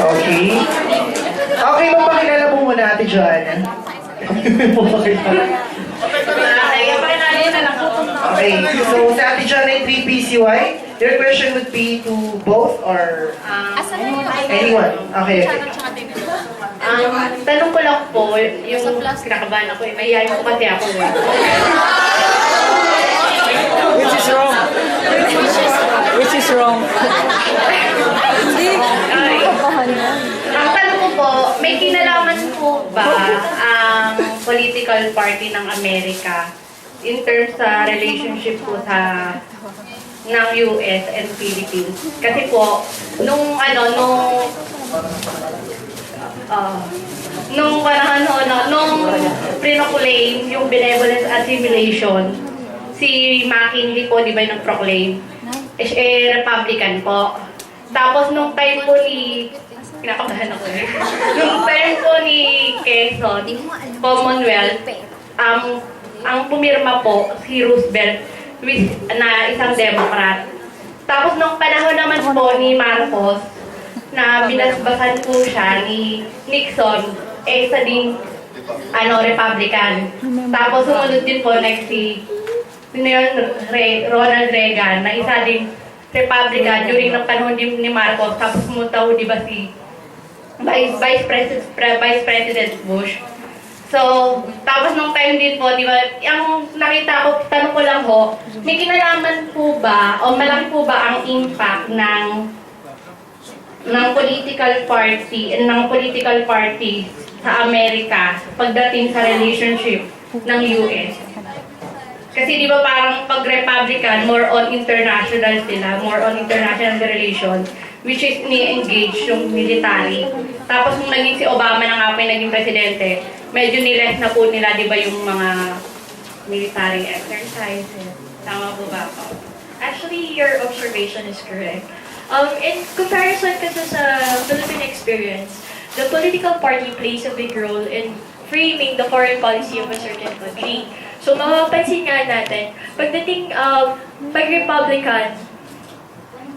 Okay. Okay, magpakilala po muna Ate Joanna. Okay, so sa Ate Joanna yung III-PCY, your question would be to both or anyone? Okay, okay. Tanong ko lang po, yung kinakabahan ako eh. Mahihayin ko kasi ako eh. Which is wrong? Which is wrong? Ang tanong ko po, may kinalaman po ba ang political party ng Amerika in terms sa relationship po ng US and Philippines? Kasi po, nung pre-proclaim yung benevolent assimilation, si McKinley po, di ba yung proclaim Republican po. Tapos nung time po kinakabahan ako eh. Nung time po ni Quezon, Commonwealth, ang pumirma po si Roosevelt na isang Democrat. Tapos nung panahon naman po ni Marcos, na binasbasan po siya ni Nixon, isa ding Republican. Tapos sumunod din po next si Ronald Reagan, na isa ding Republican during ng panahon din ni Marcos. Tapos pumunta ho, di ba, si Vice President Bush. So, tapos nung time din po, di ba, ang nakita ko, tanong ko lang ho, may kinalaman po ba, o malaki po ba ang impact ng political party sa Amerika pagdating sa relationship ng US? Kasi di ba parang pag Republican, more on international sila, more on international relations, which is ni-engage yung military. Tapos nung naging si Obama na nga po yung naging presidente, medyo niles na po nila, di ba, yung mga military exercises. Tama po ba po? Actually, your observation is correct. In comparison kasi sa Philippine experience, the political party plays a big role in framing the foreign policy of a certain country. So, mapapansin nga natin, pagdating pag Republican,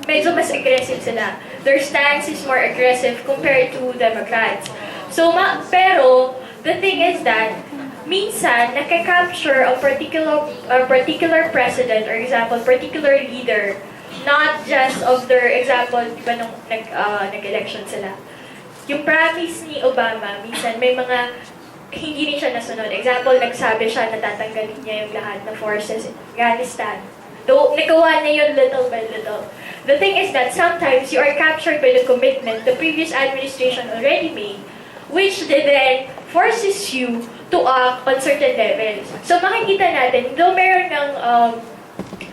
medyo mas aggressive sila. Their stance is more aggressive compared to Democrats. So, pero, the thing is that, minsan, nakaka-capture a particular president, or example, particular leader, not just of their example, di ba nung nag-election sila. Yung promise ni Obama, minsan may mga hindi rin siya nasunod. Example, nagsabi siya na tatanggalin niya yung lahat na forces in Afghanistan. Though, nagawa niya yun little by little. The thing is that sometimes you are captured by the commitment the previous administration already made, which then forces you to act on certain levels. So makikita natin, though meron ng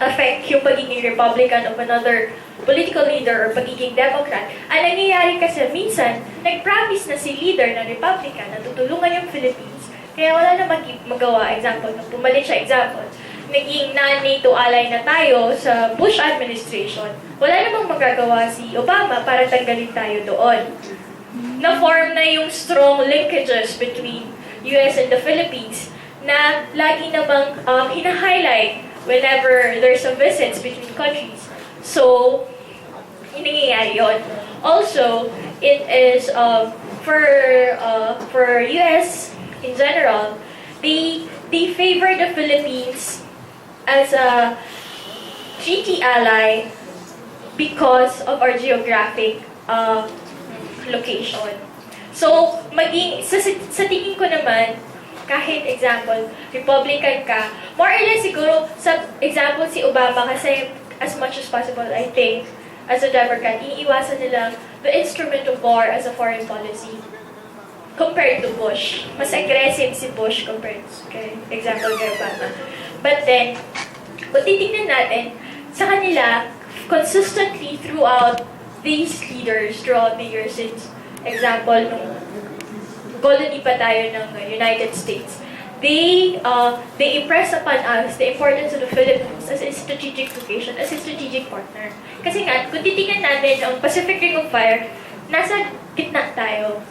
affect yung pagiging Republican of another political leader or pagiging Democrat, ang nangyayari kasi minsan, nag-promise na si leader na Republican na tutulungan yung Philippines, kaya wala na magawa. Example, nung pumalit siya, example, naging non-NATO ally na tayo sa Bush administration, wala namang magagawa si Obama para tanggalin tayo doon. Na-form na yung strong linkages between US and the Philippines na lagi namang hina-highlight whenever there's a visits between countries. So, yung nangyayari yun. Also, it is for US in general, they favor the Philippines as a treaty ally because of our geographic location. So, sa tingin ko naman, kahit example, Republican ka, more or less siguro, sa example si Obama, kasi as much as possible, I think, as a Democrat, iniiwasan nila the instrument of war as a foreign policy compared to Bush. Mas aggressive si Bush compared kay, example, kay Obama. But then, kung titignan natin, sa kanila, consistently throughout these leaders, throughout the years since, example, nung colony pa tayo ng United States, they impress upon us the importance of the Philippines as a strategic location, as a strategic partner. Kasi nga, kung titingnan natin ang Pacific Ring of Fire, nasa gitna tayo.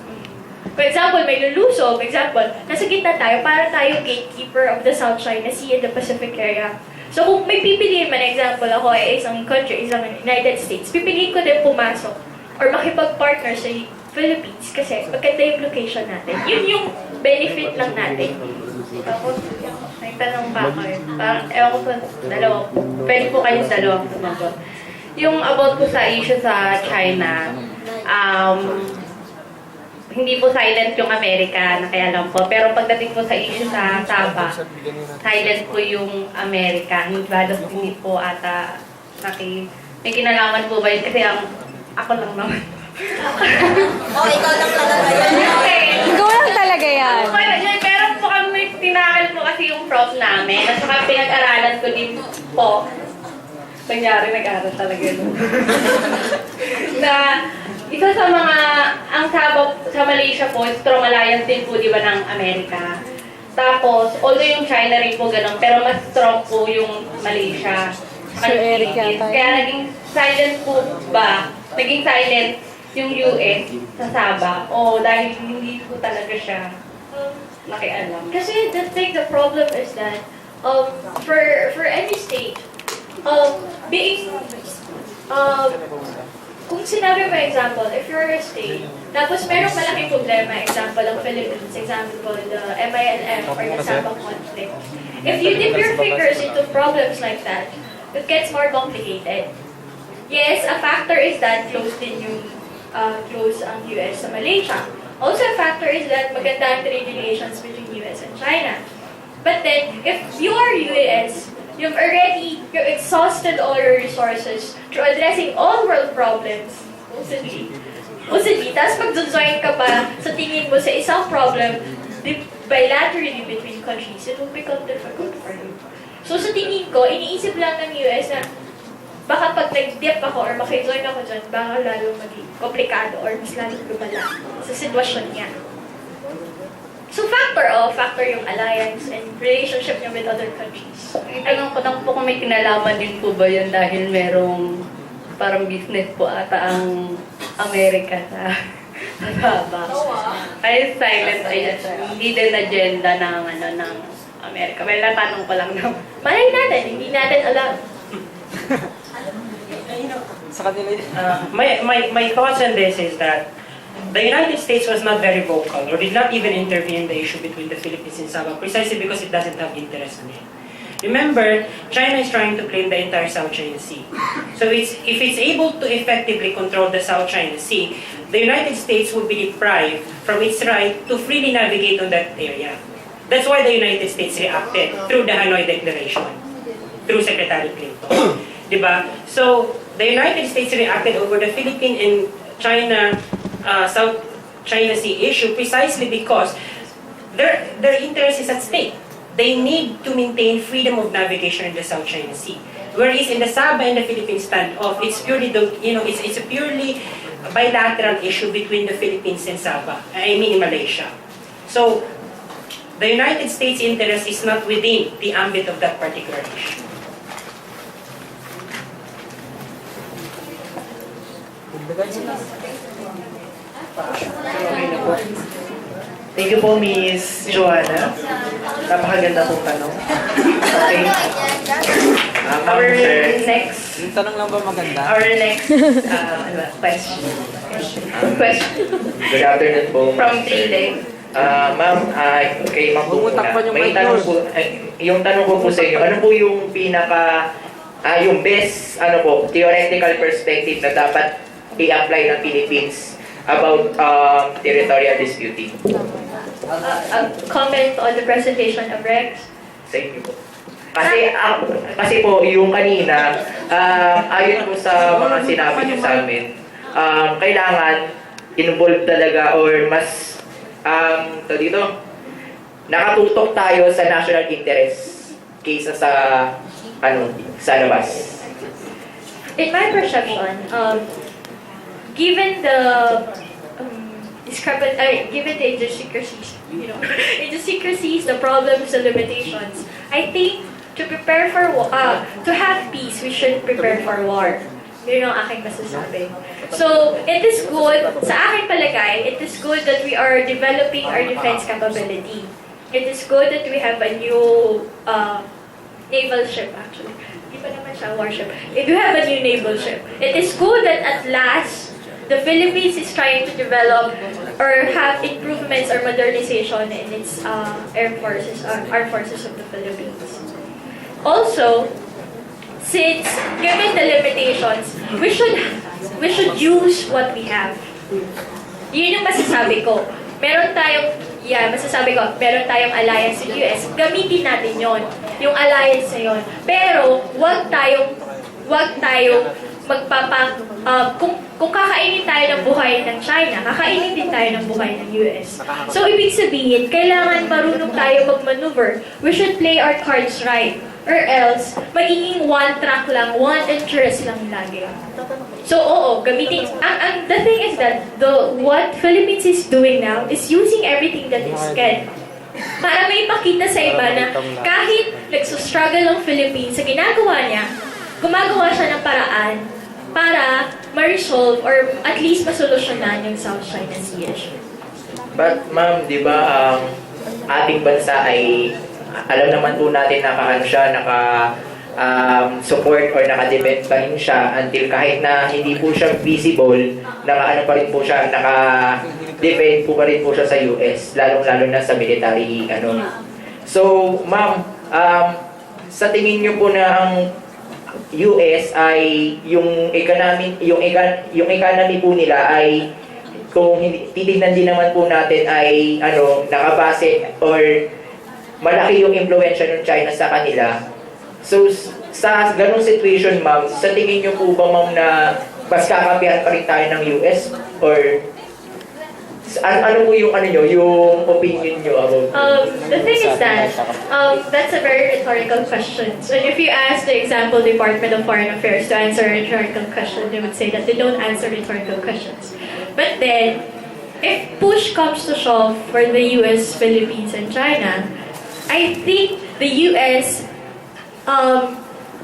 For example, may lulusob, example, nasa gitna tayo para tayo gatekeeper of the South China Sea and the Pacific area. So kung may pipiliin man, example, ako ay isang country, isang United States, pipiliin ko din pumasok or makipag-partner sa Philippines kasi maganda yung location natin. Yun yung benefit lang natin. Tapos, may tanong pa ako eh. Parang, ewan ko po, dalawa po. Pwede po kayong dalawang sumagot. Yung about po sa issue sa China, hindi po silent yung Amerika, na kaya lang po. Pero pagdating po sa issue sa Sabah, silent po yung Amerika. Hindi po ata may kinalaman po ba yun? Kasi ako lang naman. Ikaw lang talaga yan. Okay. Ikaw lang talaga yan. Pero po kami, tinakal po kasi yung prof namin. At saka pinag-aralan ko din po. Nangyari, nag-aral talaga yun. Na isa sa mga, ang sa Malaysia po, strong alliance din po, di ba, ng Amerika. Tapos, although yung China rin po ganun, pero mas strong po yung Malaysia. Sir Eric yata. Kaya naging silent po ba? Naging silent yung US sa Sabah. O dahil hindi po talaga siya nakialam. Kasi the problem is that for any state, being kung sinabi mo example, if you're a state, tapos merong malaking problema, example ang Philippines, example the MILF or the Sabah conflict. If you dip your fingers into problems like that, it gets more complicated. Yes, a factor is that close ang US sa Malaysia. Also a factor is that maganda ang trade relations between US and China. But then, if you are US, you've exhausted all your resources through addressing all world problems, tapos mag-join ka pa sa tingin mo sa isang problem bilaterally between countries, it will become difficult for you. So sa tingin ko, iniisip lang ng US na baka pag nag-dip ako or makijoin ako dyan, baka lalo maging komplikado or mas lalo lumala sa sitwasyon niya. So factor yung alliance and relationship niya with other countries. Tanong ko lang po kung may kinalaman din po ba yun dahil merong parang business po ata ang Amerika sa Sabah. Ay, silent ay hidden agenda ng Amerika. Well, natanong ko lang naman. Malay natin, hindi natin alam. Sa kanila yun. My thoughts on this is that the United States was not very vocal or did not even intervene in the issue between the Philippines and Sabah precisely because it doesn't have interest in it. Remember, China is trying to claim the entire South China Sea. So if it's able to effectively control the South China Sea, the United States will be deprived from its right to freely navigate on that area. That's why the United States reacted through the Hanoi Declaration, through Secretary Clinton. Diba? So, the United States reacted over the Philippine and China, South China Sea issue precisely because their interest is at stake. They need to maintain freedom of navigation in the South China Sea. Whereas in the Sabah and the Philippines standoff, it's purely, it's a purely bilateral issue between the Philippines and Sabah, in Malaysia. So, the United States' interest is not within the ambit of that particular issue. Thank you po, Miss Joanna. Napakaganda pong tanong. Okay. Our next Yung tanong lang ba maganda? question. Good afternoon po. From Chile. Ma'am, kay Ma'am po muna. May tanong po, yung tanong ko po sa inyo, ano po yung yung best, theoretical perspective na dapat i-apply ng Philippines about territorial disputing? Comment on the presentation of Rex. Sa inyo po. Kasi po, yung kanina, ayon po sa mga sinabi niyo sa amin, kailangan involved talaga or mas nakatutok tayo sa national interest kaysa sa labas. In my perception, given the given the idiosyncrasies, idiosyncrasies, the problems, the limitations, I think to prepare for to have peace, we should prepare for war. Yun ang aking masasabi. So, it is good, sa aking palagay, it is good that we are developing our defense capability. It is good that we have a new naval ship, actually. Hindi pa naman siya warship. We have a new naval ship. It is good that at last, the Philippines is trying to develop or have improvements or modernization in its armed forces of the Philippines. Also, since given the limitations, we should use what we have. Yun yung masasabi ko. Meron tayong alliance with US. Gamitin natin yon, yung alliance na yon. Pero wag tayong kung kakainin tayo ng buhay ng China, kakainin din tayo ng buhay ng US. So, ibig sabihin, kailangan marunong tayo mag-maneuver. We should play our cards right. Or else, magiging one track lang, one interest lang lagi. So, oo, gamitin. The thing is that what Philippines is doing now is using everything that it can. Para may pakita sa iba na kahit nagsustruggle ang Philippines sa ginagawa niya, gumagawa siya ng paraan para ma-resolve or at least masolusyonan yung South China Sea issue. But ma'am, di ba ang ating bansa ay alam naman po natin support or naka-depend pa rin siya until kahit na hindi po siya visible, naka-ano pa rin po siya, naka-depend po pa rin po siya sa US, lalong-lalo na sa military, So, ma'am, sa tingin niyo po na ang US ay yung economy po nila ay kung titignan din naman po natin ay nakabase or malaki yung impluwensya ng China sa kanila. So sa ganung situation ma'am, sa tingin niyo po ba ma'am na mas kakapihan pa rin tayo ng US or ano po yung yung opinion niyo about the thing is that that's a very rhetorical question. So if you ask the example Department of Foreign Affairs to answer a rhetorical question, they would say that they don't answer rhetorical questions. But then, if push comes to shove for the US, Philippines, and China, I think the US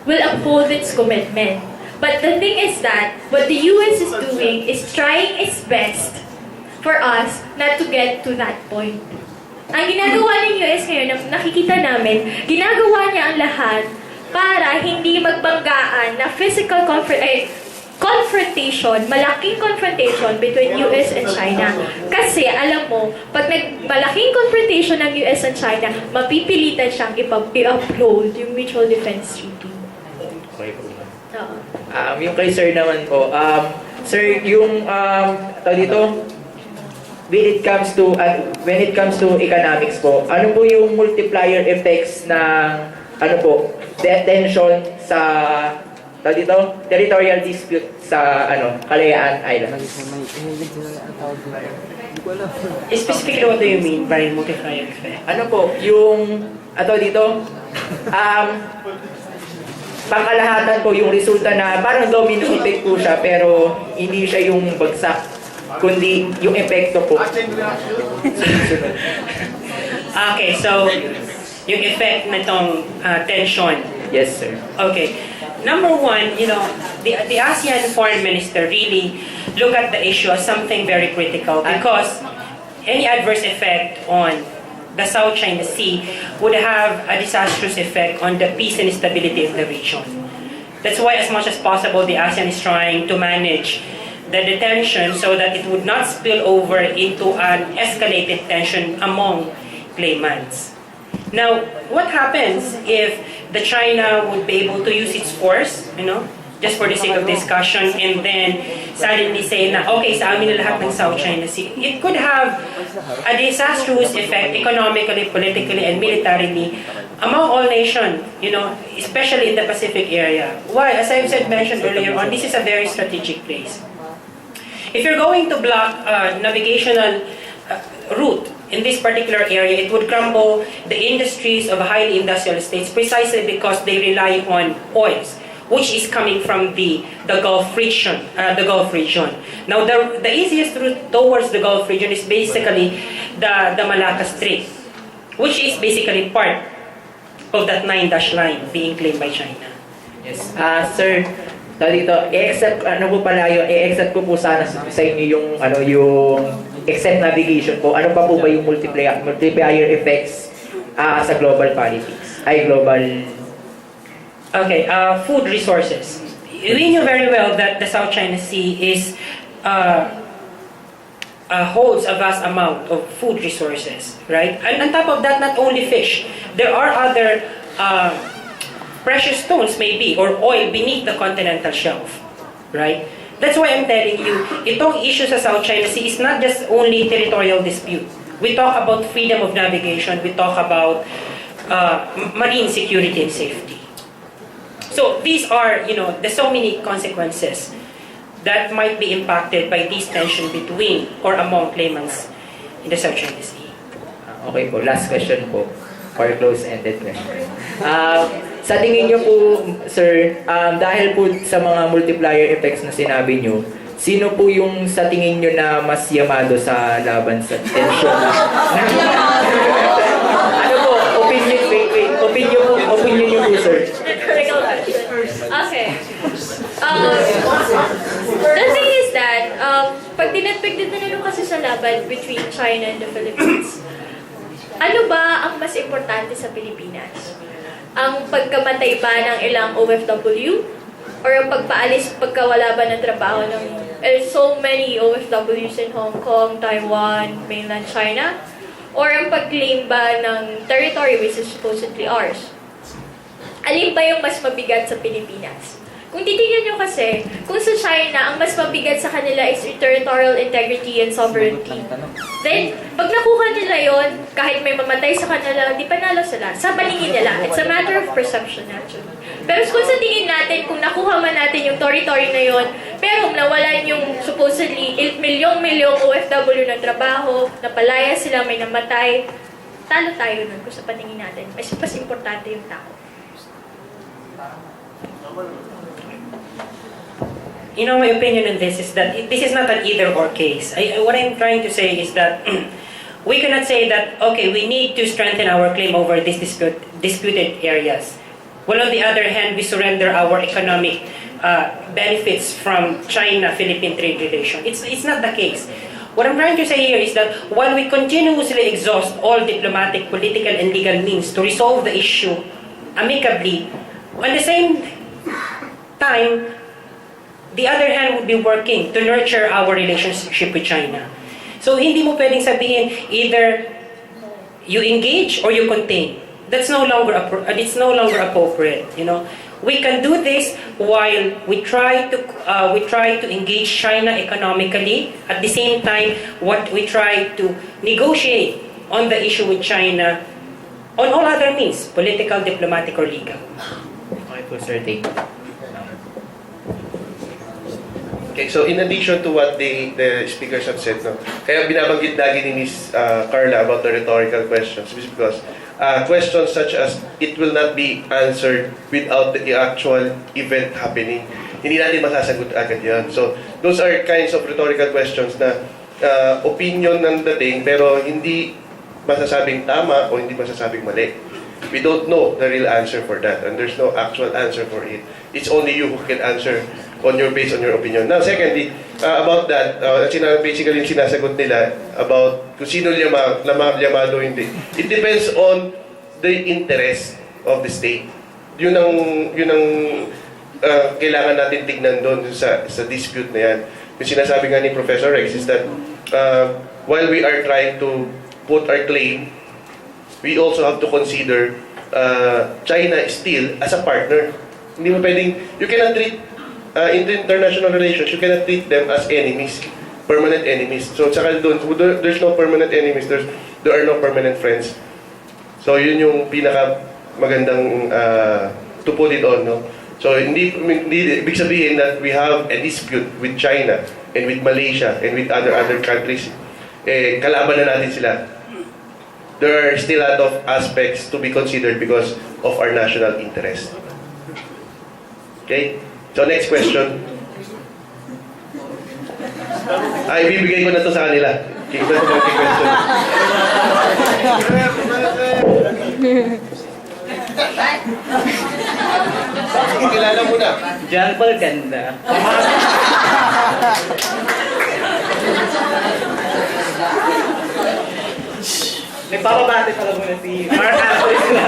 will uphold its commitment. But the thing is that what the US is doing is trying its best for us not to get to that point. Ang ginagawa ng US ngayon, nakikita namin, ginagawa niya ang lahat para hindi magbanggaan na physical confrontation, malaking confrontation between US and China. Kasi alam mo, pag malaking confrontation ng US and China, mapipilitan siyang i-upload yung Mutual Defense Treaty. Yung kay sir naman po, sir, yung when it comes to economics po, ano po yung multiplier effects ng detention sa territorial dispute sa Kalayaan Islands? Specifically, what do you mean by multiplier effect? Ano po, yung pangkalahatan po yung resulta na parang domino effect po siya pero hindi siya yung bagsak kundi yung epekto po. Okay, so yung effect nitong tension. Yes, sir. Okay. Number one, the ASEAN foreign minister really look at the issue as something very critical because any adverse effect on the South China Sea would have a disastrous effect on the peace and stability of the region. That's why as much as possible, the ASEAN is trying to manage the detention so that it would not spill over into an escalated tension among claimants. Now, what happens if the China would be able to use its force, just for the sake of discussion, and then suddenly say na, okay, sa amin na lahat ng South China Sea? It could have a disastrous effect economically, politically, and militarily among all nations, especially in the Pacific area. Why? As I've mentioned earlier on, this is a very strategic place. If you're going to block navigational route in this particular area, it would crumble the industries of highly industrial states precisely because they rely on oils, which is coming from the Gulf region. Now, the easiest route towards the Gulf region is basically the Malacca Strait, which is basically part of that 9-dash line being claimed by China. Yes. Sir, i-accept ko po sana sa inyo yung except navigation po. Ano pa po ba yung multiplier effects sa global politics? Okay, food resources. We knew very well that the South China Sea is holds a vast amount of food resources, right? And on top of that, not only fish, there are other precious stones maybe, or oil beneath the continental shelf, right? That's why I'm telling you, itong issue sa South China Sea is not just only territorial dispute. We talk about freedom of navigation, we talk about marine security and safety. So these are, there's so many consequences that might be impacted by this tension between or among claimants in the South China Sea. Okay po, last question po. Or close-ended question. Sa tingin niyo po, sir, dahil po sa mga multiplier effects na sinabi niyo, sino po yung sa tingin niyo na mas yamado sa laban sa tension? Ano po? Opinion niyo po, sir. Okay. The thing is that, pag tinatpig na nyo kasi sa laban between China and the Philippines, ano ba ang mas importante sa Pilipinas? Ang pagkamatay ba ng ilang OFW? Or ang pagpaalis, pagkawala ba ng trabaho ng so many OFWs in Hong Kong, Taiwan, mainland China? Or ang pag-claim ba ng territory which is supposedly ours? Alin ba yung mas mabigat sa Pilipinas? Kung titingnan nyo kasi, kung sa China, ang mas mabigat sa kanila is territorial integrity and sovereignty. Then, pag nakuha nila yon, kahit may mamatay sa kanila, di panalo sila. Sa paningin nila. It's a matter of perception actually. Pero kung sa tingin natin, kung nakuha man natin yung territory na yon, pero nawalan yung supposedly milyong-milyong OFW ng trabaho, napalaya sila, may namatay, talo tayo nun kung sa paningin natin. Mas importante yung tao. My opinion on this is that this is not an either-or case. What I'm trying to say is that we cannot say that, okay, we need to strengthen our claim over these disputed areas. While on the other hand, we surrender our economic benefits from China-Philippine trade relation. It's not the case. What I'm trying to say here is that while we continuously exhaust all diplomatic, political, and legal means to resolve the issue amicably, at the same time, the other hand would be working to nurture our relationship with China. So hindi mo pwedeng sabihin either you engage or you contain. That's no longer it's no longer appropriate. We can do this while we try to engage China economically. At the same time, what we try to negotiate on the issue with China on all other means, political, diplomatic, or legal. Okay po, sir. Thank you. Okay, so in addition to what the speakers have said, kaya binabanggit lagi ni Ms. Carla about the rhetorical questions because questions such as it will not be answered without the actual event happening, hindi natin masasagot agad yan. So those are kinds of rhetorical questions na opinion ng dating pero hindi masasabing tama o hindi masasabing mali. We don't know the real answer for that and there's no actual answer for it. It's only you who can answer based on your opinion. Now, secondly, about that, basically yung sinasagot nila about kung sino yamado hindi. It depends on the interest of the state. Yun ang kailangan natin tignan doon sa dispute na yan. Yung sinasabi nga ni Professor Rex is that while we are trying to put our claim, we also have to consider China still as a partner. Hindi mo pwedeng, you cannot treat in the international relations, you cannot treat them as enemies, permanent enemies. So, tsaka doon, there's no permanent enemies, there are no permanent friends. So, yun yung pinaka magandang to put it on, no? So, hindi ibig sabihin that we have a dispute with China and with Malaysia and with other countries. Kalaban na natin sila. There are still a lot of aspects to be considered because of our national interest. Okay? So, next question. Ibibigay ko na to sa kanila. Okay, ito na question. Kilala mo na. John Paul ganda. May papabati pala muna si Mark Anthony sila.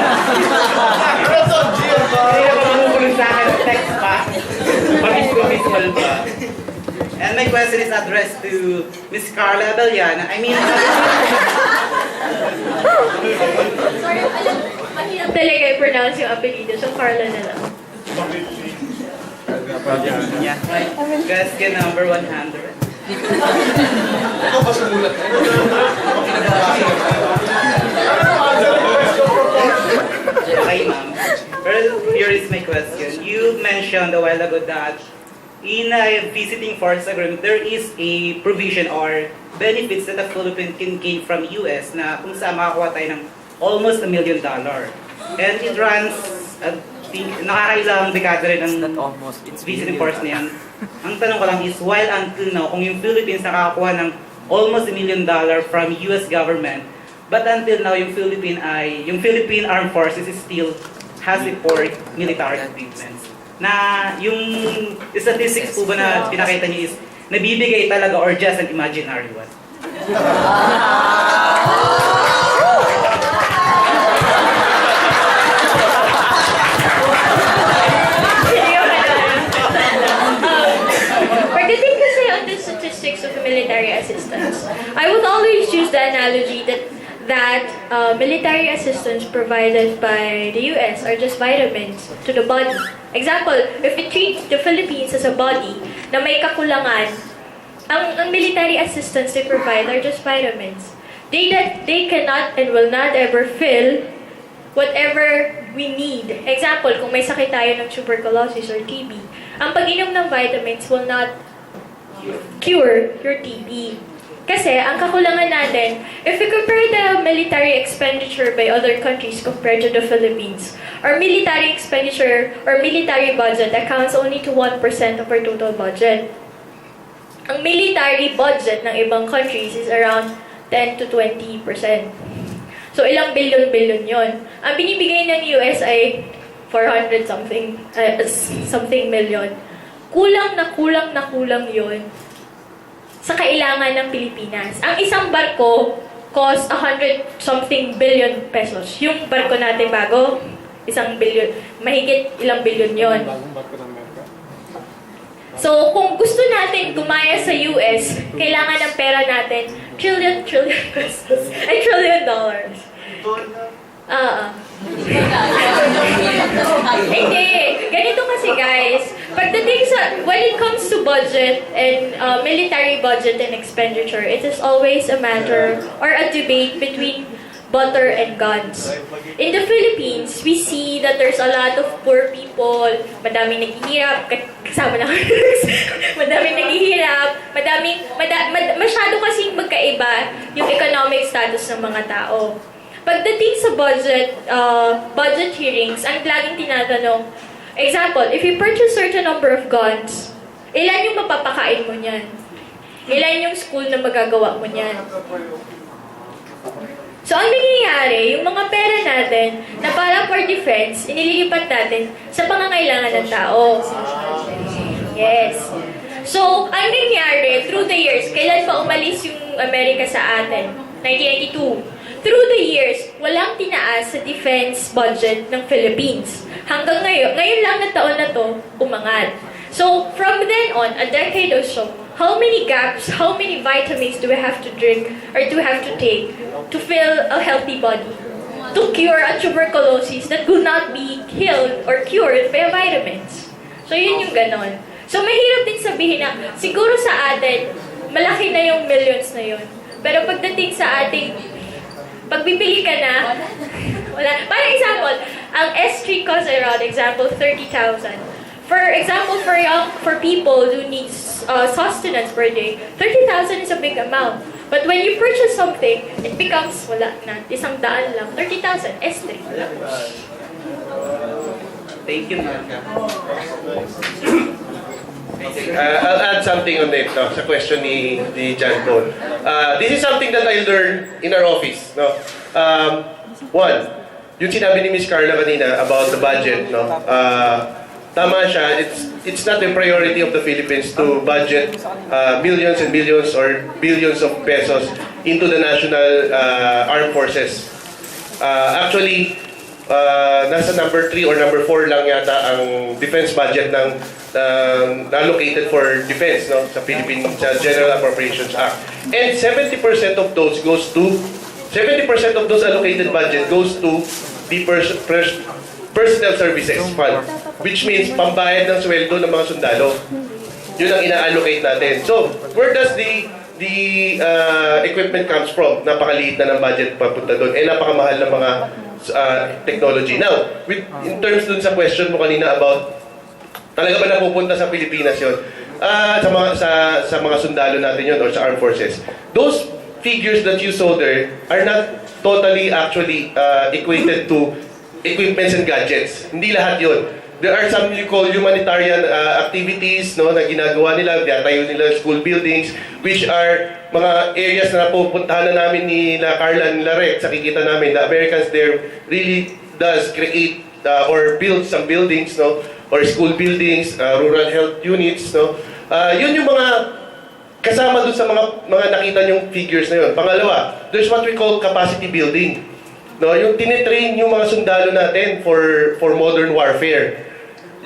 Hindi na mamumulong sa akin text pa. Pag-iskumismal pa. And my question is addressed to Miss Carla Abellana. I mean, Sorry, mahirap talaga i-pronounce yung apelido, so Carla na lang. yeah. Question number 100. Okay, ma'am. Well, here is my question. You mentioned a while ago that in a visiting force agreement, there is a provision or benefits that a Philippine can gain from US na kung saan makakuha tayo ng almost $1 million. And it runs, nakakailang dekada rin ang visiting force na yan. Ang tanong ko lang is, while until now, kung yung Philippines nakakakuha ng almost $1 million from US government, but until now, yung Philippine Armed Forces is still has a poor military equipment. Na yung statistics po ba na pinakita niyo is nabibigay talaga or just an imaginary one? Pagdating kasi on the statistics of military assistance, I would always use the analogy that military assistance provided by the US are just vitamins to the body. Example, if we treat the Philippines as a body na may kakulangan, ang military assistance they provide are just vitamins. They cannot and will not ever fill whatever we need. Example, kung may sakit tayo ng tuberculosis or TB, ang pag-inom ng vitamins will not cure your TB. Kasi, ang kakulangan natin, if we compare the military expenditure by other countries compared to the Philippines, our military expenditure or military budget accounts only to 1% of our total budget. Ang military budget ng ibang countries is around 10 to 20%. So, ilang billion-billion yon. Ang binibigay ng US ay 400 something million. Kulang yon sa kailangan ng Pilipinas. Ang isang barko cost 100 something billion pesos. Yung barko natin bago, 1 billion, mahigit ilang billion yon. So, kung gusto natin gumaya sa US, kailangan ng pera natin trillion pesos, ay trillion dollars. Hindi. Ganito kasi guys, pagdating sa, when it comes to budget and military budget and expenditure, it is always a matter or a debate between butter and guns. In the Philippines, we see that there's a lot of poor people, madaming naghihirap, kasama na madaming naghihirap, masyado kasing magkaiba yung economic status ng mga tao. Pagdating sa budget hearings, ang laging tinatanong, example, if you purchase certain number of guns, ilan yung mapapakain mo niyan? Ilan yung school na magagawa mo niyan? So, ang nangyayari, yung mga pera natin na para for defense, inililipat natin sa pangangailangan ng tao. Yes. So, ang nangyayari, through the years, kailan pa umalis yung Amerika sa atin? 1992. Through the years, walang tinaas sa defense budget ng Philippines. Hanggang ngayon lang na taon na to, umangat. So, from then on, a decade or so, how many gaps, how many vitamins do we have to drink or do we have to take to fill a healthy body? To cure a tuberculosis that could not be healed or cured by vitamins. So, yun yung ganon. So, mahirap din sabihin na, siguro sa atin, malaki na yung millions na yun. Pero pagdating sa ating, pagbibili ka na, wala. Parang example, ang S3 costs around, example, 30,000. For example, for people who need sustenance per day, 30,000 is a big amount. But when you purchase something, it becomes, wala na, 100 lang. 30,000, S3. Thank you, ma'am. I'll add something on it, no, sa question ni John Paul. This is something that I learned in our office. No? One, yung sinabi ni Miss Carla kanina about the budget. No? Tama siya, it's not a priority of the Philippines to budget millions and billions or billions of pesos into the national armed forces. Actually, nasa number 3 or number 4 lang yata ang defense budget ng allocated for defense, no, sa sa General Appropriations Act. And 70% of those goes to 70% of those allocated budget goes to the Personnel Services Fund, which means pambayad ng sweldo ng mga sundalo. Yun ang ina-allocate natin. So, where does the equipment comes from? Napakaliit na ng budget papunta doon. Napakamahal ng mga technology. Now, in terms dun sa question mo kanina about talaga ba napupunta sa Pilipinas yun? Sa mga sundalo natin yun or sa armed forces. Those figures that you saw there are not totally actually equated to equipments and gadgets. Hindi lahat yun. There are some you call humanitarian activities, no, na ginagawa nila, tinatayo nila school buildings, which are mga areas na napupuntahan na namin ni Carla and Laret. Sa kikita namin, the Americans there really does create or build some buildings, no, or school buildings, rural health units, no. Yun yung mga kasama dun sa mga nakita niyong figures na yun. Pangalawa, there's what we call capacity building. No, yung tinitrain yung mga sundalo natin for modern warfare.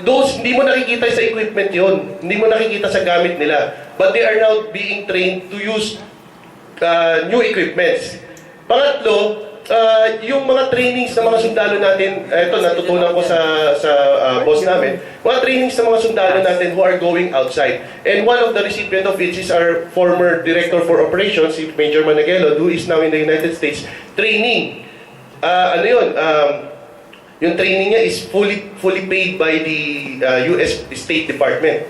Those, hindi mo nakikita sa equipment yun. Hindi mo nakikita sa gamit nila. But they are now being trained to use new equipments. Pangatlo, yung mga trainings ng mga sundalo natin, ito natutunan ko sa boss namin, mga trainings ng mga sundalo natin who are going outside. And one of the recipient of it is our former Director for Operations, si Major Managuelo, who is now in the United States, training. Yung training niya is fully paid by the US State Department.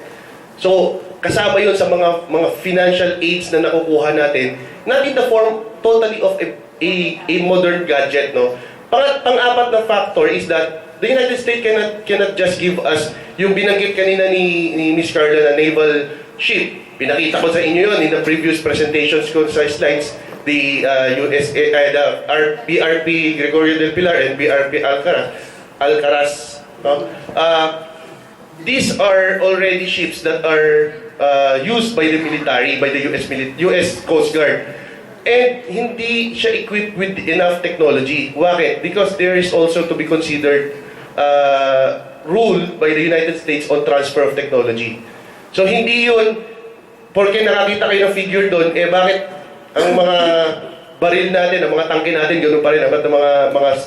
So, kasama yun sa mga financial aids na nakukuha natin, not in the form totally of a modern gadget, no. Pang-apat na factor is that the United States cannot just give us yung binanggit kanina ni Ms. Carla na naval ship. Pinakita ko sa inyo yun in the previous presentations ko sa slides. The BRP Gregorio del Pilar and BRP Alcaraz. No? These are already ships that are used by the military, by the US Coast Guard. And hindi siya equipped with enough technology. Bakit? Because there is also to be considered rule by the United States on transfer of technology. So hindi yun, porque nakakita kayo ng figure doon, bakit ang mga baril natin, ang mga tangke natin, ganoon pa rin. Ang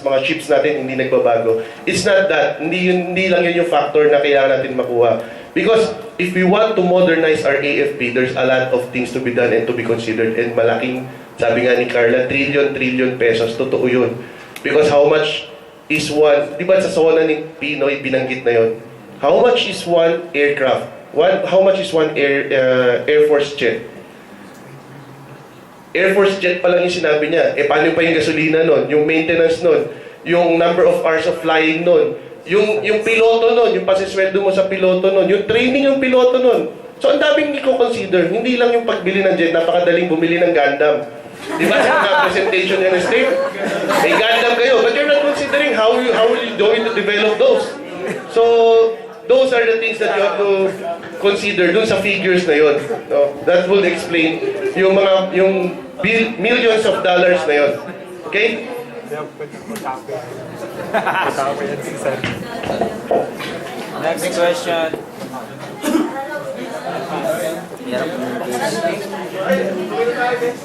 mga ships natin hindi nagbabago. It's not that. Hindi lang yun yung factor na kailangan natin makuha. Because if we want to modernize our AFP, there's a lot of things to be done and to be considered. And malaking, sabi nga ni Carla, trillion pesos. Totoo yun. Because how much is one, di ba sa zona ni Pinoy, binanggit na yun? How much is one aircraft? How much is one Air Force jet? Air Force jet pa lang yung sinabi niya. Paano pa yung gasolina nun? Yung maintenance nun? Yung number of hours of flying nun? Yung piloto nun? Yung pasisweldo mo sa piloto nun? Yung training yung piloto nun? So, ang daming i-consider. Hindi lang yung pagbili ng jet. Napakadaling bumili ng Gundam. Di ba sa mga presentation niya ng state? May Gundam kayo. But you're not considering how will you going to develop those. So, those are the things that you have to consider dun sa figures na yun. No? That will explain yung millions of dollars na yun. Okay? Next question.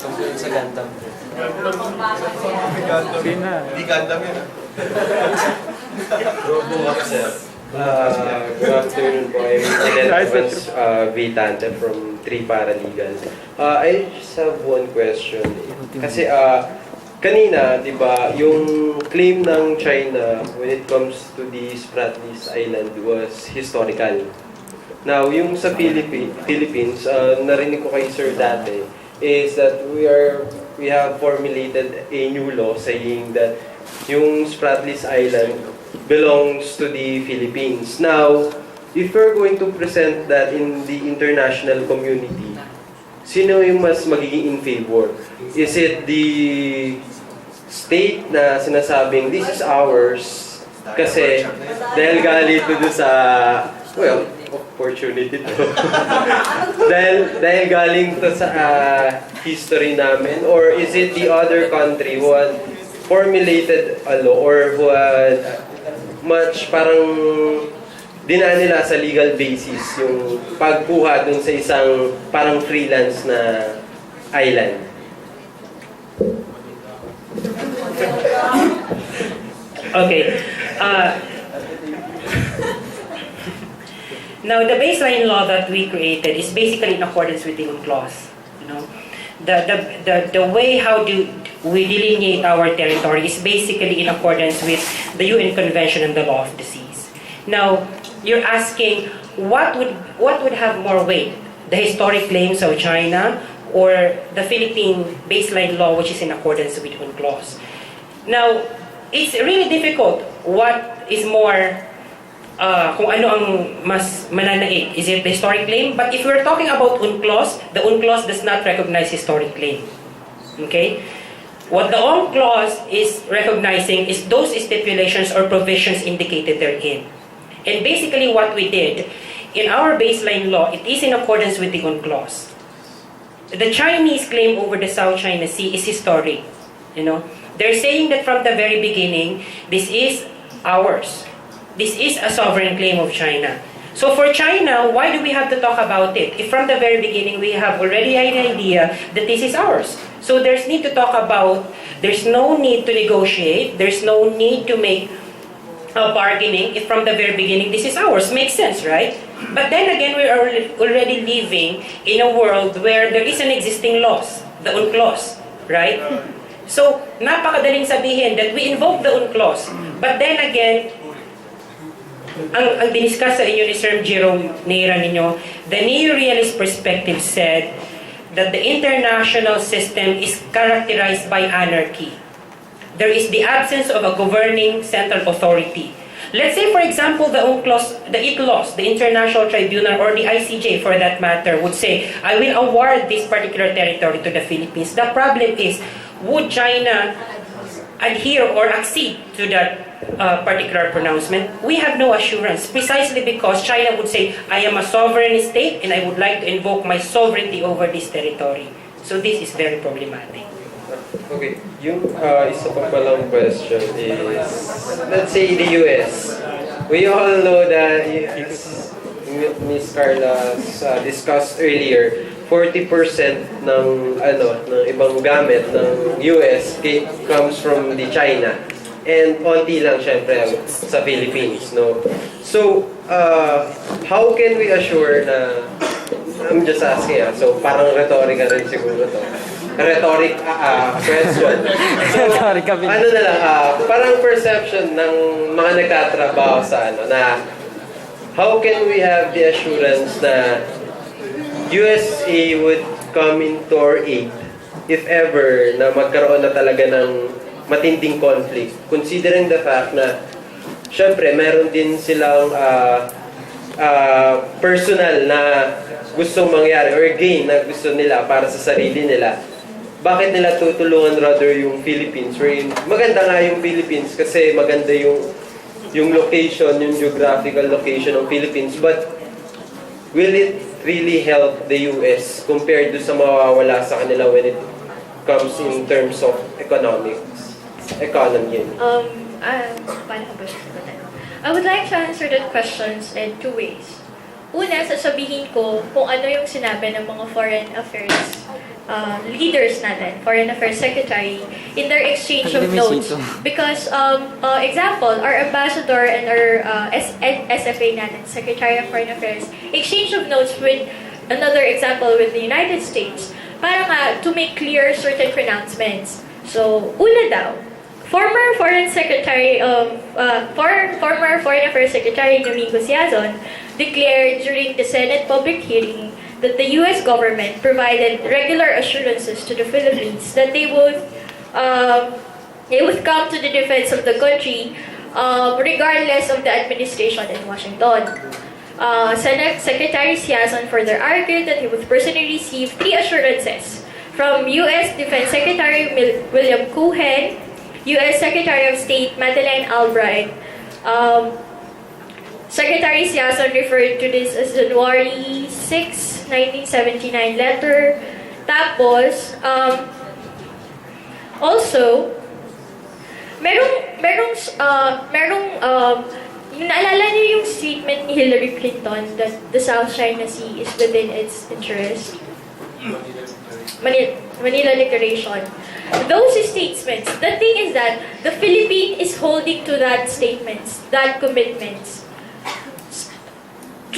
Tungkol sa Gundam. Di Gundam yun. Good afternoon po. I'm Evans V. Tante from III-Paralegal. I just have one question. Kasi kanina, di ba, yung claim ng China when it comes to the Spratlys Island was historical. Now, yung sa Philippines, narinig ko kay Sir dati, is that we have formulated a new law saying that yung Spratlys Island belongs to the Philippines. Now, if we're going to present that in the international community, sino yung mas magiging in favor? Is it the state na sinasabing, this is ours, kasi dahil galing ito sa, well, opportunity to. dahil galing to sa history namin, or is it the other country formulated a law or who had much parang dinaan nila sa legal basis yung pagkuha dun sa isang parang freelance na island. Okay. Now, the baseline law that we created is basically in accordance with the UNCLOS. You know, the way how do we delineate our territory is basically in accordance with the UN Convention on the Law of the Seas. Now, you're asking what would have more weight, the historic claims of China or the Philippine baseline law, which is in accordance with UNCLOS? Now, it's really difficult. What is more, kung ano ang mas mananaig? Is it the historic claim? But if we're talking about UNCLOS, the UNCLOS does not recognize historic claim. Okay? What the UNCLOS is recognizing is those stipulations or provisions indicated therein. And basically what we did, in our baseline law, it is in accordance with the UNCLOS. The Chinese claim over the South China Sea is historic. You know, they're saying that from the very beginning, this is ours. This is a sovereign claim of China. So for China, why do we have to talk about it? If from the very beginning we have already an idea that this is ours. So there's need to talk about, there's no need to negotiate, there's no need to make bargaining if from the very beginning this is ours. Makes sense, right? But then again, we are already living in a world where there is an existing laws, the UNCLOS, right? So, napakadaling sabihin that we invoke the UNCLOS. But then again, ang diniscuss sa inyo ni Sir Jerome NEYRA ninyo, the neo-realist perspective said that the international system is characterized by anarchy. There is the absence of a governing central authority. Let's say, for example, the UNCLOS, the ITLOS, the International Tribunal, or the ICJ for that matter, would say, I will award this particular territory to the Philippines. The problem is, would China adhere or accede to that particular pronouncement? We have no assurance, precisely because China would say, I am a sovereign state and I would like to invoke my sovereignty over this territory. So this is very problematic. Okay, yung isa pa palang question is, let's say the US. We all know that it's, Ms. Carla discussed earlier, 40% ng ng ibang gamit ng US comes from the China. And konti lang syempre sa Philippines, no? So, how can we assure na, I'm just asking, so parang rhetorical rin siguro to. Rhetoric question. So, ano na lang, parang perception ng mga nagtatrabaho sa na how can we have the assurance na USA would come into our aid if ever na magkaroon na talaga ng matinding conflict, considering the fact na syempre meron din silang personal na gustong mangyari or gain na gusto nila para sa sarili nila. Bakit nila tutulungan rather yung Philippines? Maganda nga yung Philippines kasi maganda yung location, yung geographical location ng Philippines, but will it really help the US compared to sa mawawala sa kanila when it comes in terms of economy? I would like to answer that questions in two ways. Una, sasabihin ko kung ano yung sinabi ng mga foreign affairs leaders natin, foreign affairs secretary, in their exchange of notes. Because, example, our ambassador and our SFA natin, Secretary of Foreign Affairs, exchange of notes with another example with the United States, para nga to make clear certain pronouncements. So, una daw, former Foreign Affairs Secretary Domingo Siazon declared during the Senate public hearing that the U.S. government provided regular assurances to the Philippines that they would come to the defense of the country regardless of the administration in Washington. Senate Secretary Siazon further argued that he would personally receive 3 assurances from U.S. Defense Secretary William Cohen, U.S. Secretary of State Madeleine Albright. Secretary Siazon referred to this as January 6, 1979 letter. Tapos, also, yung naalala niyo yung statement ni Hillary Clinton that the South China Sea is within its interest? Manila Declaration. Those statements, the thing is that the Philippines is holding to that statements, that commitments.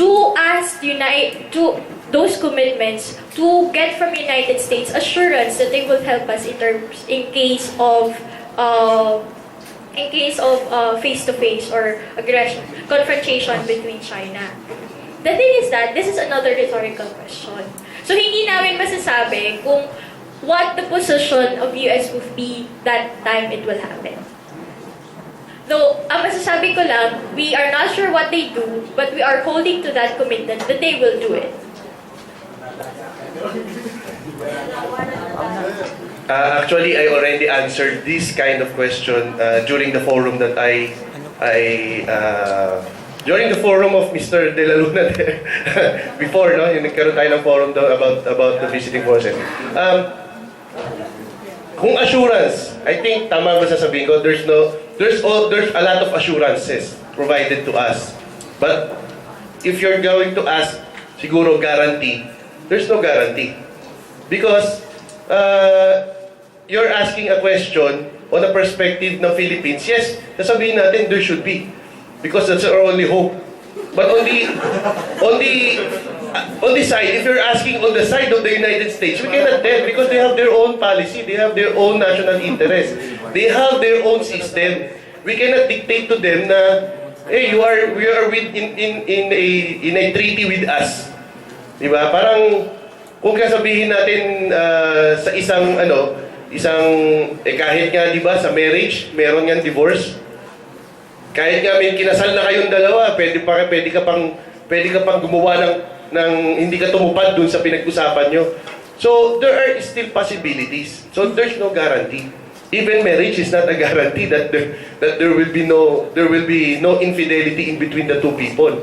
To us, to those commitments, to get from United States assurance that they will help us in case of face-to-face or aggression, confrontation between China. The thing is that this is another rhetorical question. So hindi namin masasabi kung what the position of US would be that time it will happen. Though, ang masasabi ko lang, we are not sure what they do, but we are holding to that commitment that they will do it. Actually, I already answered this kind of question during the forum that during the forum of Mr. De La Luna there. Before, no? Yung nagkaroon tayo ng forum daw about the visiting forces. Kung assurance, I think tama ba sasabihin ko, there's a lot of assurances provided to us. But if you're going to ask siguro guarantee, there's no guarantee. Because you're asking a question on a perspective ng Philippines. Yes, sasabihin natin there should be. Because that's our only hope. But on the side, if you're asking on the side of the United States, we cannot tell because they have their own policy, they have their own national interest, they have their own system. We cannot dictate to them na, hey, we are in a treaty with us. Diba? Parang kung sasabihin natin sa kahit nga diba sa marriage, meron nga divorce. Kahit nga may kinasal na kayong dalawa, pwede ka pang gumawa ng hindi ka tumupad dun sa pinag-usapan nyo. So, there are still possibilities. So, there's no guarantee. Even marriage is not a guarantee that there will be no infidelity in between the two people.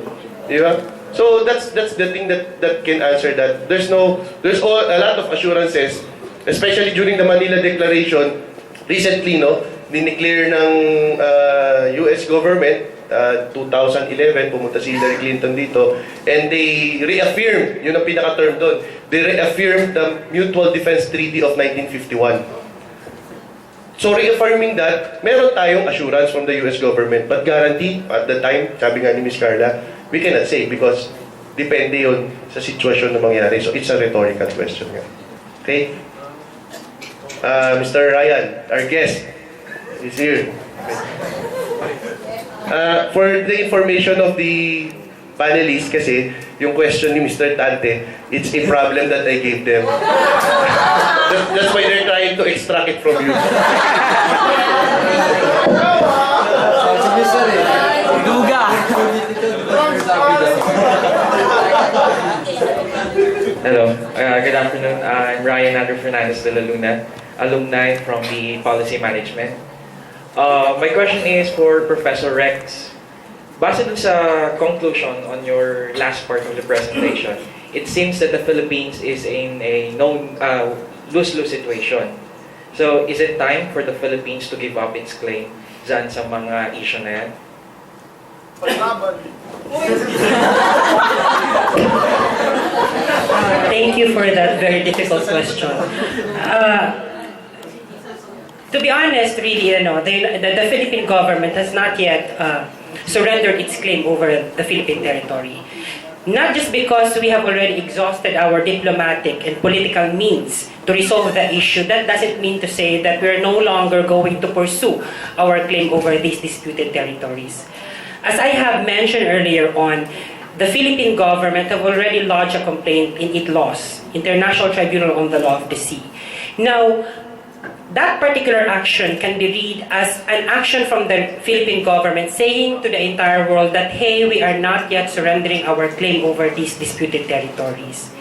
Diba? So, that's the thing that can answer that. There's a lot of assurances, especially during the Manila Declaration, recently, no? Dineclare ng US government, 2011, pumunta si Hillary Clinton dito, and they reaffirmed, yun ang pinaka-term doon, they reaffirmed the Mutual Defense Treaty of 1951. So reaffirming that, meron tayong assurance from the US government, but guarantee, at the time, sabi nga ni Ms. Carla, we cannot say because depende yun sa sitwasyon na mangyari. So it's a rhetorical question nga. Okay? Mr. Ryan, our guest, is here. For the information of the panelists kasi, yung question ni Mr. Tante, it's a problem that I gave them. That's why they're trying to extract it from you. Hello, good afternoon. I'm Ryan Andrew Fernandez de la Luna, alumni from the Policy Management. My question is for Professor Rex. Base dun sa conclusion on your last part of the presentation, it seems that the Philippines is in a lose-lose situation. So, is it time for the Philippines to give up its claim dyan sa mga issue na yan? Thank you for that very difficult question. To be honest, really, the Philippine government has not yet surrendered its claim over the Philippine territory. Not just because we have already exhausted our diplomatic and political means to resolve the issue, that doesn't mean to say that we're no longer going to pursue our claim over these disputed territories. As I have mentioned earlier on, the Philippine government have already lodged a complaint in ITLOS, International Tribunal on the Law of the Sea. Now, that particular action can be read as an action from the Philippine government saying to the entire world that, hey, we are not yet surrendering our claim over these disputed territories.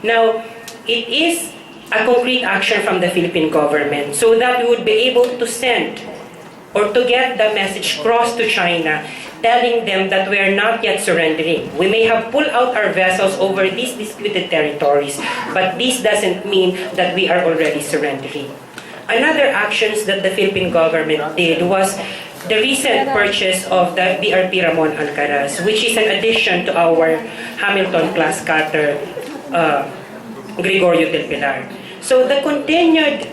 Now, it is a concrete action from the Philippine government so that we would be able to send or to get the message across to China telling them that we are not yet surrendering. We may have pulled out our vessels over these disputed territories, but this doesn't mean that we are already surrendering. Another actions that the Philippine government did was the recent purchase of the BRP Ramon Alcaraz, which is an addition to our Hamilton class cutter Gregorio del Pilar. So the continued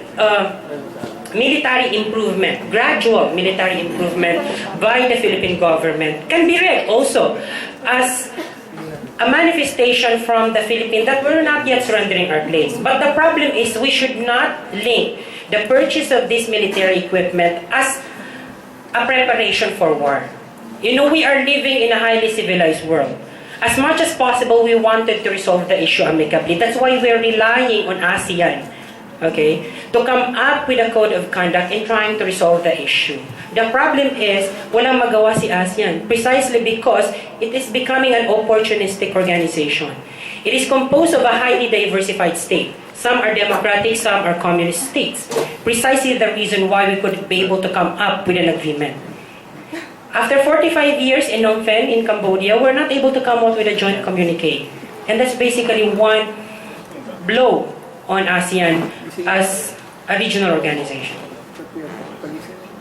military improvement, gradual military improvement by the Philippine government can be read also as a manifestation from the Philippines that we're not yet surrendering our place. But the problem is we should not link the purchase of this military equipment as a preparation for war. You know, we are living in a highly civilized world. As much as possible, we wanted to resolve the issue amicably. That's why we're relying on ASEAN, okay, to come up with a code of conduct in trying to resolve the issue. The problem is, walang magawa si ASEAN, precisely because it is becoming an opportunistic organization. It is composed of a highly diversified state. Some are democratic, some are communist states. Precisely the reason why we could be able to come up with an agreement. After 45 years in Phnom Penh, in Cambodia, we're not able to come up with a joint communique. And that's basically one blow on ASEAN as a regional organization.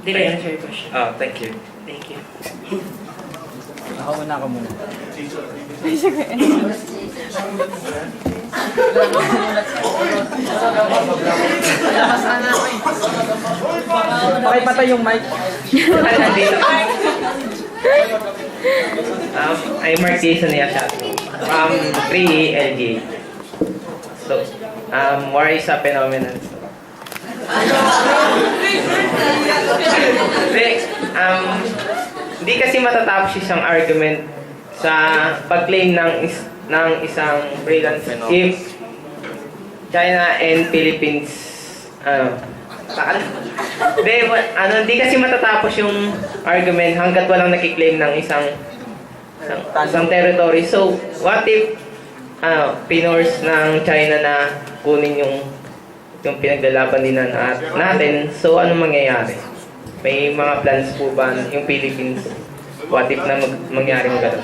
Did I answer your question? Thank you. Thank you. Ako muna, ako muna. Pakipatay yung mic. I'm Marquez from III-LG. So, war is a phenomenon. Hindi kasi matatapos isang argument sa pag-claim ng isang freelance if China and Philippines hindi kasi matatapos yung argument hanggat walang nakiklaim ng isang territory. So, what if pinors ng China na kunin yung pinaglalaban din natin? So, ano mangyayari? May mga plans po ba yung Philippines? What if na mangyari mo ganun?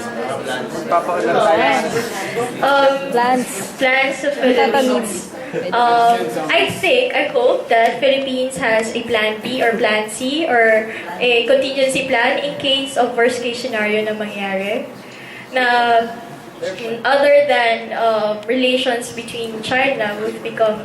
Plans of Philippines. I hope that Philippines has a plan B or plan C or a contingency plan in case of worst case scenario na mangyari. Na other than relations between China would become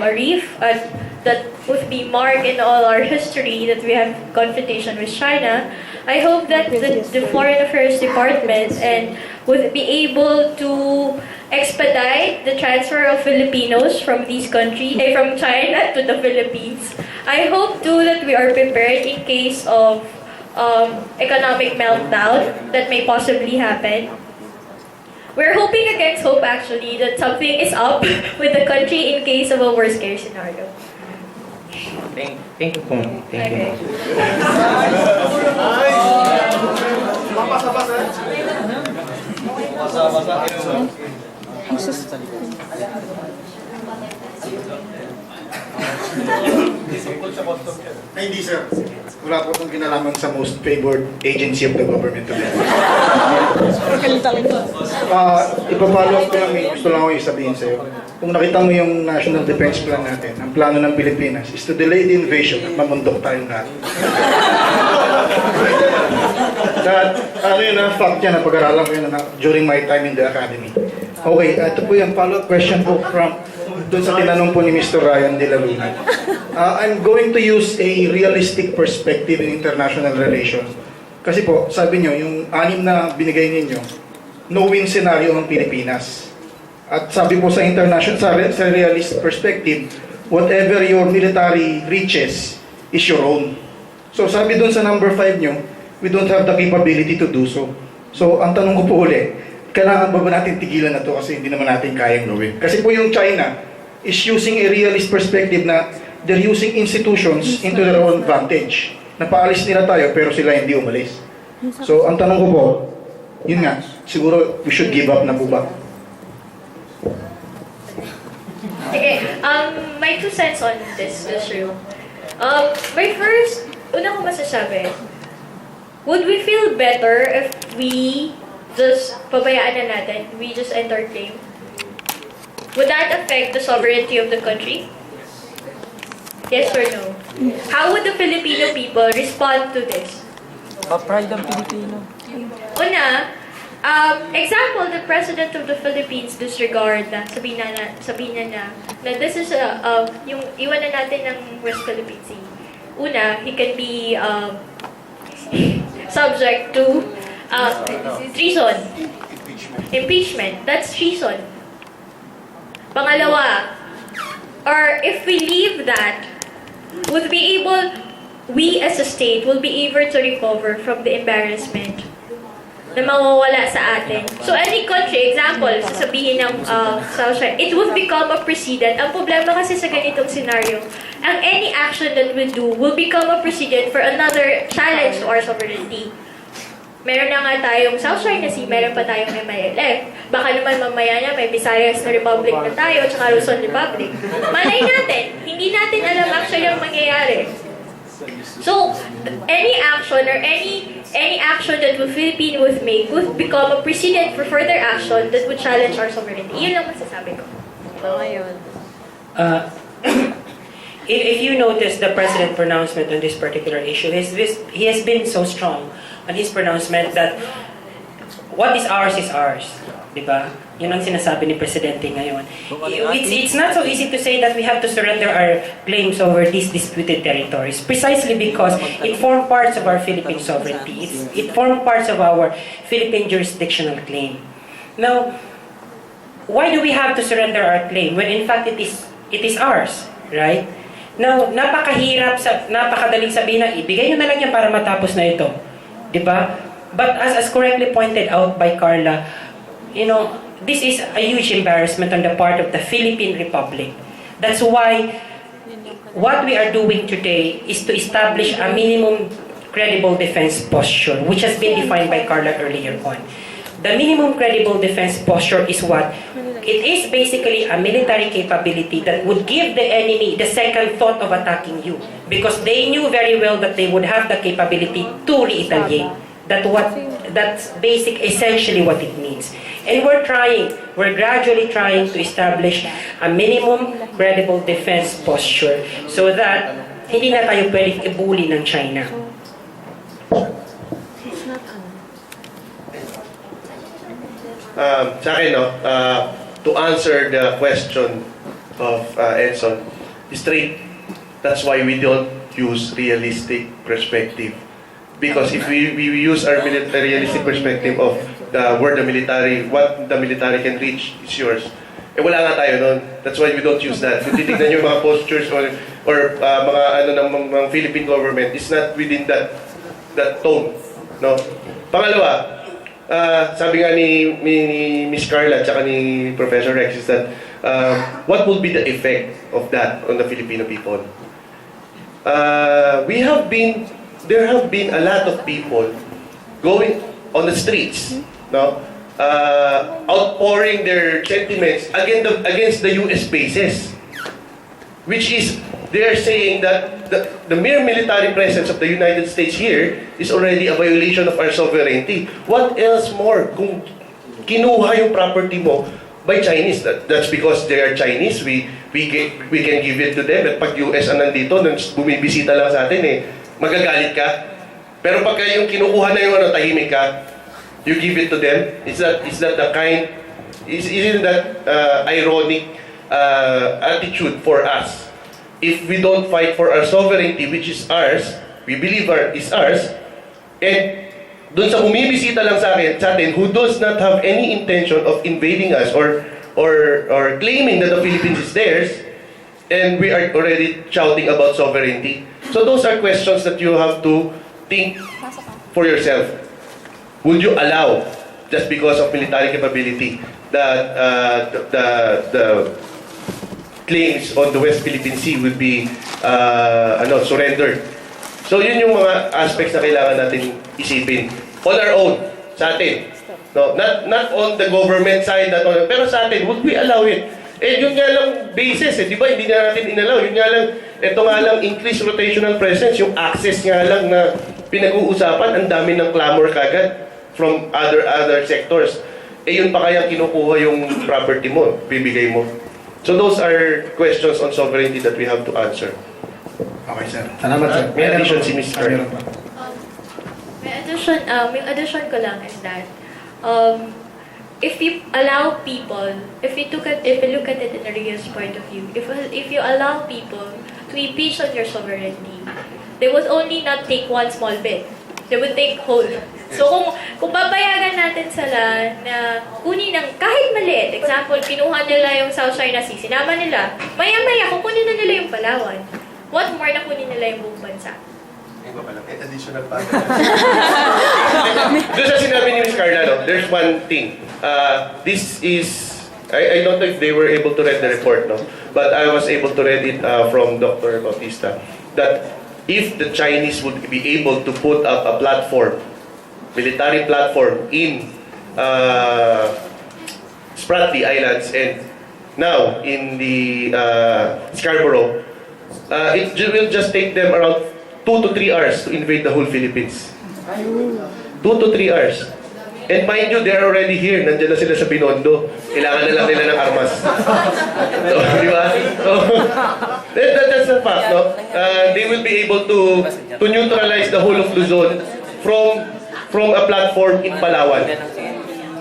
a reef that would be marked in all our history that we have confrontation with China. I hope that the Foreign Affairs Department would be able to expedite the transfer of Filipinos from these countries, from China to the Philippines. I hope too that we are prepared in case of economic meltdown that may possibly happen. We're hoping against hope actually that something is up with the country in case of a worst case scenario. Thank you po. Thank you. Hindi sir. Wala po itong kinalaman sa most favored agency of the government today. Ipapalo ko lang, gusto lang ako sabihin sa'yo. Kung nakita mo yung National Defense Plan natin, ang plano ng Pilipinas is to delay the invasion at mamundok tayong lahat. Fact yan, napag-aralan ko yun during my time in the academy. Okay, ito po yung follow-up question po from doon sa tinanong po ni Mr. Ryan de la Luna. I'm going to use a realistic perspective in international relations. Kasi po, sabi nyo, yung 6 na binigay ninyo, no-win scenario ng Pilipinas. At sabi po sa international, sa realist perspective, whatever your military reaches is your own. So sabi doon sa number 5 nyo, we don't have the capability to do so. So ang tanong ko po uli, kailangan ba natin tigilan na to kasi hindi naman natin kayang gawin? Kasi po yung China is using a realist perspective na they're using institutions into their own advantage. Napaalis nila tayo pero sila hindi umalis. So ang tanong ko po, yun nga, siguro we should give up na po ba? Okay, my 2 cents on this issue. My first, una ko masasabi, would we feel better if we just pabayaan na natin, we just entertain? Would that affect the sovereignty of the country? Yes or no? How would the Filipino people respond to this? Pa-pride ang Pilipino. Una, example, the President of the Philippines disregard na, sabihin niya na this is yung iwanan natin ng West Philippine Sea. Una, he can be subject to treason. Impeachment. That's treason. Pangalawa, or if we leave that, we as a state will be able to recover from the embarrassment na mawawala sa atin. So any country, example, sasabihin ng South China, it will become a precedent. Ang problema kasi sa ganitong scenario, ang any action that we do will become a precedent for another challenge to our sovereignty. Meron na nga tayong South China Sea, meron pa tayong MILF. Baka naman mamaya na may Visayas na Republic na tayo, tsaka Luzon Republic. Malay natin, hindi natin alam actually ang mangyayari. So, any action or any action that the Philippines would make would become a precedent for further action that would challenge our sovereignty. Yun lang masasabi ko. If you notice the President's pronouncement on this particular issue, he has been so strong on his pronouncement that what is ours, diba? Yun ang sinasabi ni Presidente ngayon. It's not so easy to say that we have to surrender our claims over these disputed territories, precisely because it forms parts of our Philippine sovereignty. It forms parts of our Philippine jurisdictional claim. Now, why do we have to surrender our claim when in fact it is ours, right? Now, napakadaling sabihin na ibigay nyo na lang yan para matapos na ito. Diba? But as correctly pointed out by Carla, this is a huge embarrassment on the part of the Philippine Republic. That's why what we are doing today is to establish a minimum credible defense posture, which has been defined by Carla earlier on. The minimum credible defense posture is what? It is basically a military capability that would give the enemy the second thought of attacking you, because they knew very well that they would have the capability to retaliate. That's essentially what it means. And we're gradually trying to establish a minimum credible defense posture so that hindi na tayo pwedeng ibuli ng China. Sa akin, to answer the question of Edson, straight, that's why we don't use realistic perspective. Because if we use our realistic perspective of what the military can reach is yours, wala nga tayo nun. That's why we don't use that. Kung titignan nyo yung mga postures or mga ng Philippine government, it's not within that tone. No? Pangalawa, sabi nga ni Miss Carla at saka ni Professor Rex is that what will be the effect of that on the Filipino people? There have been a lot of people going on the streets, no, outpouring their sentiments against the U.S. bases, which is they are saying that the mere military presence of the United States here is already a violation of our sovereignty. What else more kung kinuha yung property mo by Chinese? That's because they are Chinese. We can give it to them. At pag US ang nandito, bumibisita lang sa atin magagalit ka. Pero pagka yung kinukuha na yung tahimik ka, you give it to them. Isn't that ironic attitude for us? If we don't fight for our sovereignty, which is ours, we believe is ours, and dun sa bumibisita lang sa atin, who does not have any intention of invading us or claiming that the Philippines is theirs, and we are already shouting about sovereignty. So those are questions that you have to think for yourself. Would you allow, just because of military capability, that the claims on the West Philippine Sea will be surrendered? So yun yung mga aspects na kailangan natin isipin. On our own, sa atin. No, not on the government side, pero sa atin, would we allow it? Yun nga lang basis, di ba? Hindi na natin inalaw. Yun nga lang, ito nga lang increased rotational presence, yung access nga lang na pinag-uusapan, ang dami ng clamor kagad from other sectors. Yun pa kaya kinukuha yung property mo, bibigay mo. So those are questions on sovereignty that we have to answer. Okay, sir. Salamat, sir. May addition si Ms. Carl. Meron pa. May addition ko lang is that, if you allow people, if you look at it in a realist point of view, if you allow people to impeach on your sovereignty, they would only not take one small bit. They would take whole. So kung papayagan natin sila na kunin ng kahit maliit, example, kinuha nila yung South China Sea, sinama nila, maya-maya, kukunin na nila yung Palawan. What more na kunin nila yung buong bansa? Additional pa. Doon sa sinabi ni Ms. Carla, no, there's one thing. This is, I don't know if they were able to read the report, no? But I was able to read it from Dr. Bautista, that if the Chinese would be able to put up a platform, military platform in Spratly Islands and now in the Scarborough, it will just take them around 2 to 3 hours to invade the whole Philippines. 2 to 3 hours. And mind you, they are already here. Nandiyan na sila sa Binondo. Kailangan na lang nila ng armas. So, di ba? So, that's the fact, no? They will be able to neutralize the whole of Luzon from a platform in Palawan.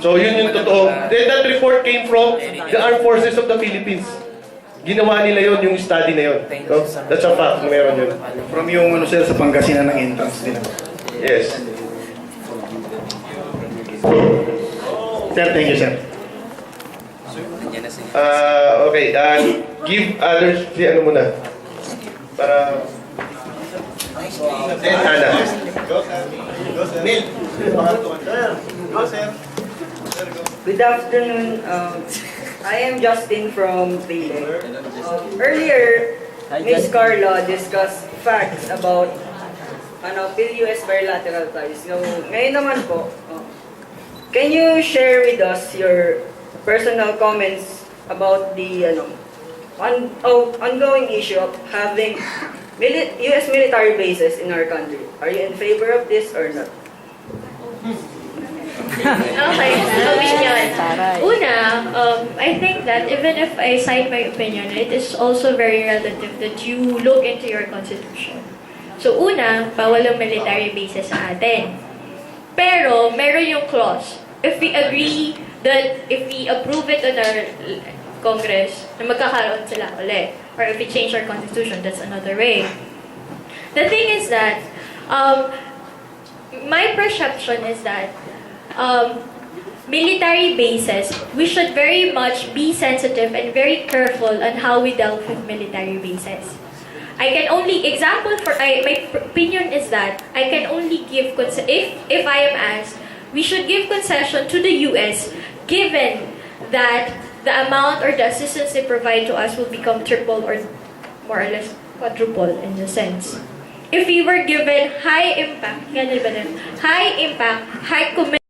So, yun yung totoo. Then that report came from the armed forces of the Philippines. Ginawa nila yun, yung study na yun. So, that's a fact, meron yun. From yung sir, sa Pangasinan ng entrance din. Yes. Sir, thank you, sir. Okay, give others, si ano muna? Para... Ana. Neil. Good afternoon. I am Justin from Pile. Earlier, Ms. Carla discussed facts about Phil-US bilateral ties. So, ngayon naman po, can you share with us your personal comments about the ongoing issue of having U.S. military bases in our country? Are you in favor of this or not? Okay, opinion. Una, I think that even if I cite my opinion, it is also very relative that you look into your constitution. So una, bawal ang military bases sa atin. Pero, meron yung clause. If we agree that, if we approve it on our Congress, na magkakaroon sila ulit. Or if we change our constitution, that's another way. The thing is that, my perception is that, military bases, we should very much be sensitive and very careful on how we deal with military bases. I can only, my opinion is that I can only give, if I am asked, we should give concession to the US given that the amount or the assistance they provide to us will become triple or more or less quadruple in a sense. If we were given high impact, high commitment,